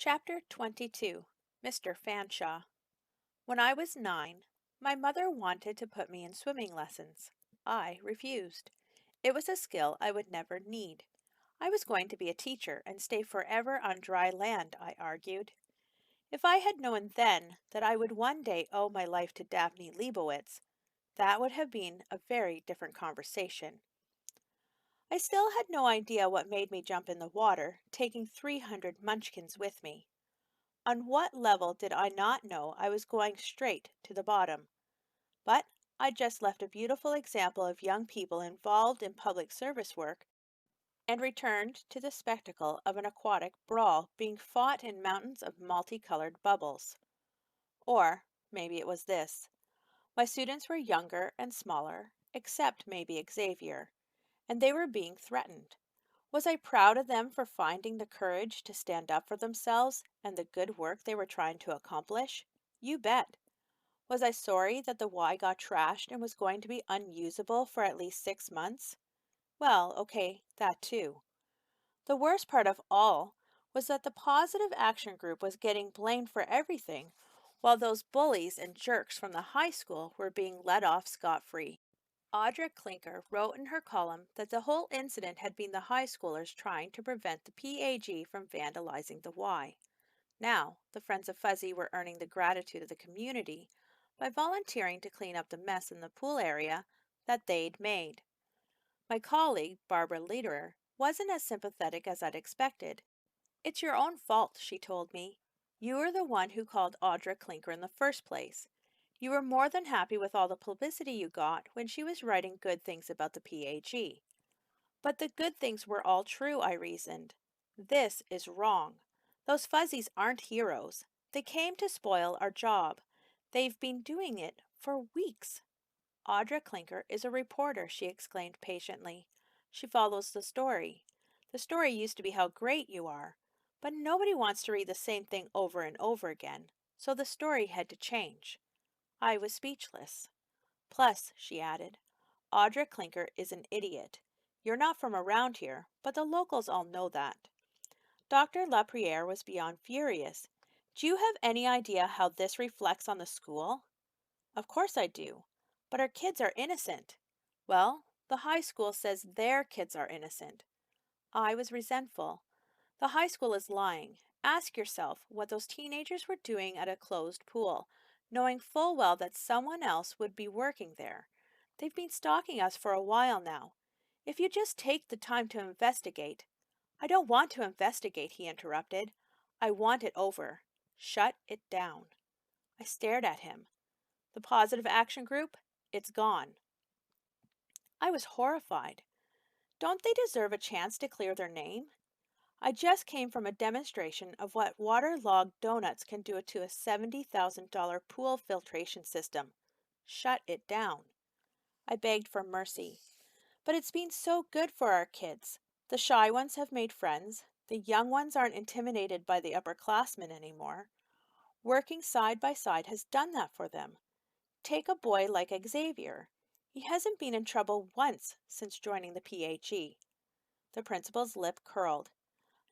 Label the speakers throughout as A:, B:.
A: Chapter 22 Mr. Fanshaw. When I was 9, my mother wanted to put me in swimming lessons. I refused. It was a skill I would never need. I was going to be a teacher and stay forever on dry land, I argued. If I had known then that I would one day owe my life to Daphne Leibowitz, that would have been a very different conversation. I still had no idea what made me jump in the water, taking 300 munchkins with me. On what level did I not know I was going straight to the bottom? But I just left a beautiful example of young people involved in public service work and returned to the spectacle of an aquatic brawl being fought in mountains of multicolored bubbles. Or maybe it was this. My students were younger and smaller, except maybe Xavier, and they were being threatened. Was I proud of them for finding the courage to stand up for themselves and the good work they were trying to accomplish? You bet. Was I sorry that the Y got trashed and was going to be unusable for at least 6 months? Well, okay, that too. The worst part of all was that the positive action group was getting blamed for everything, while those bullies and jerks from the high school were being let off scot-free. Audra Clinker wrote in her column that the whole incident had been the high schoolers trying to prevent the PAG from vandalizing the Y. Now, the Friends of Fuzzy were earning the gratitude of the community by volunteering to clean up the mess in the pool area that they'd made. My colleague, Barbara Lederer, wasn't as sympathetic as I'd expected. It's your own fault, she told me. You were the one who called Audra Clinker in the first place. You were more than happy with all the publicity you got when she was writing good things about the PAG. But the good things were all true, I reasoned. This is wrong. Those fuzzies aren't heroes. They came to spoil our job. They've been doing it for weeks. Audra Clinker is a reporter, she exclaimed patiently. She follows the story. The story used to be how great you are. But nobody wants to read the same thing over and over again, so the story had to change. I was speechless. Plus, she added, Audra Clinker is an idiot. You're not from around here, but the locals all know that. Dr. Lapriere was beyond furious. Do you have any idea how this reflects on the school? Of course I do. But our kids are innocent. Well, the high school says their kids are innocent. I was resentful. The high school is lying. Ask yourself what those teenagers were doing at a closed pool, knowing full well that someone else would be working there. They've been stalking us for a while now. If you just take the time to investigate. I don't want to investigate, he interrupted. I want it over. Shut it down. I stared at him. The positive action group? It's gone. I was horrified. Don't they deserve a chance to clear their name? I just came from a demonstration of what waterlogged donuts can do to a $70,000 pool filtration system. Shut it down. I begged for mercy. But it's been so good for our kids. The shy ones have made friends. The young ones aren't intimidated by the upperclassmen anymore. Working side by side has done that for them. Take a boy like Xavier. He hasn't been in trouble once since joining the PAG. The principal's lip curled.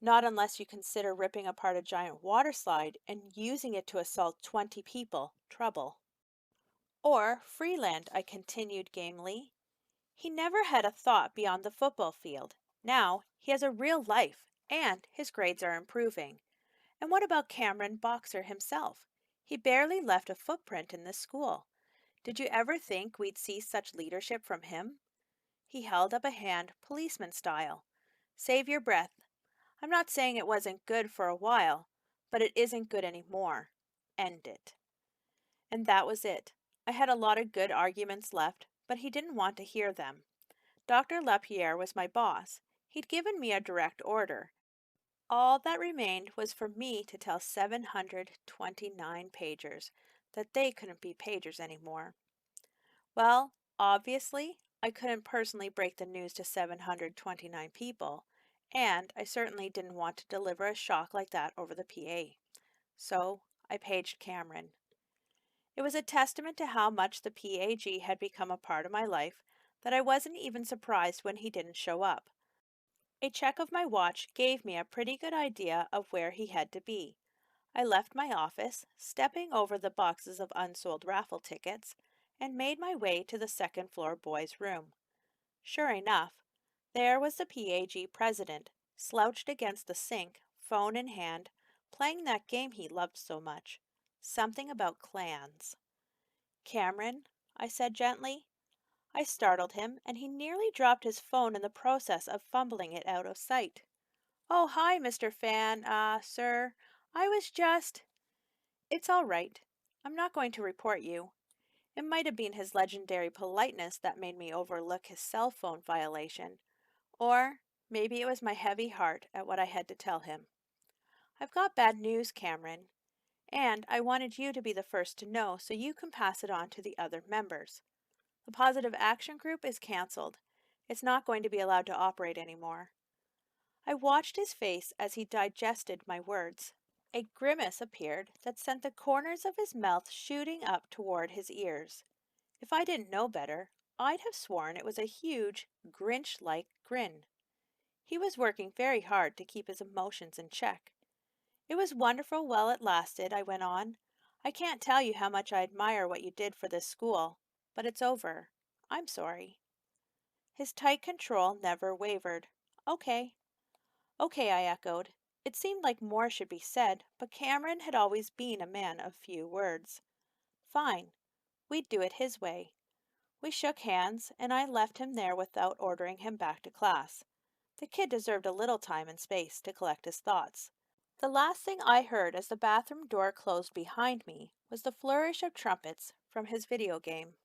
A: Not unless you consider ripping apart a giant water slide and using it to assault 20 people. Trouble. Or Freeland, I continued gamely. He never had a thought beyond the football field. Now he has a real life, and his grades are improving. And what about Cameron Boxer himself? He barely left a footprint in this school. Did you ever think we'd see such leadership from him? He held up a hand, policeman style. Save your breath. I'm not saying it wasn't good for a while, but it isn't good anymore. End it. And that was it. I had a lot of good arguments left, but he didn't want to hear them. Dr. Lapierre was my boss. He'd given me a direct order. All that remained was for me to tell 729 pagers that they couldn't be pagers anymore. Well, obviously, I couldn't personally break the news to 729 people, and I certainly didn't want to deliver a shock like that over the PA. So I paged Cameron. It was a testament to how much the PAG had become a part of my life that I wasn't even surprised when he didn't show up. A check of my watch gave me a pretty good idea of where he had to be. I left my office, stepping over the boxes of unsold raffle tickets, and made my way to the second floor boys' room. Sure enough, there was the PAG president, slouched against the sink, phone in hand, playing that game he loved so much. Something about clans. Cameron, I said gently. I startled him, and he nearly dropped his phone in the process of fumbling it out of sight. Oh, hi, Mr. Sir. I was just. It's all right. I'm not going to report you. It might have been his legendary politeness that made me overlook his cell phone violation, or maybe it was my heavy heart at what I had to tell him. I've got bad news, Cameron, and I wanted you to be the first to know so you can pass it on to the other members. The Positive Action Group is canceled. It's not going to be allowed to operate anymore. I watched his face as he digested my words. A grimace appeared that sent the corners of his mouth shooting up toward his ears. If I didn't know better, I'd have sworn it was a huge, Grinch-like grin. He was working very hard to keep his emotions in check. It was wonderful while it lasted, I went on. I can't tell you how much I admire what you did for this school, but it's over. I'm sorry. His tight control never wavered. Okay. Okay, I echoed. It seemed like more should be said, but Cameron had always been a man of few words. Fine. We'd do it his way. We shook hands, and I left him there without ordering him back to class. The kid deserved a little time and space to collect his thoughts. The last thing I heard as the bathroom door closed behind me was the flourish of trumpets from his video game.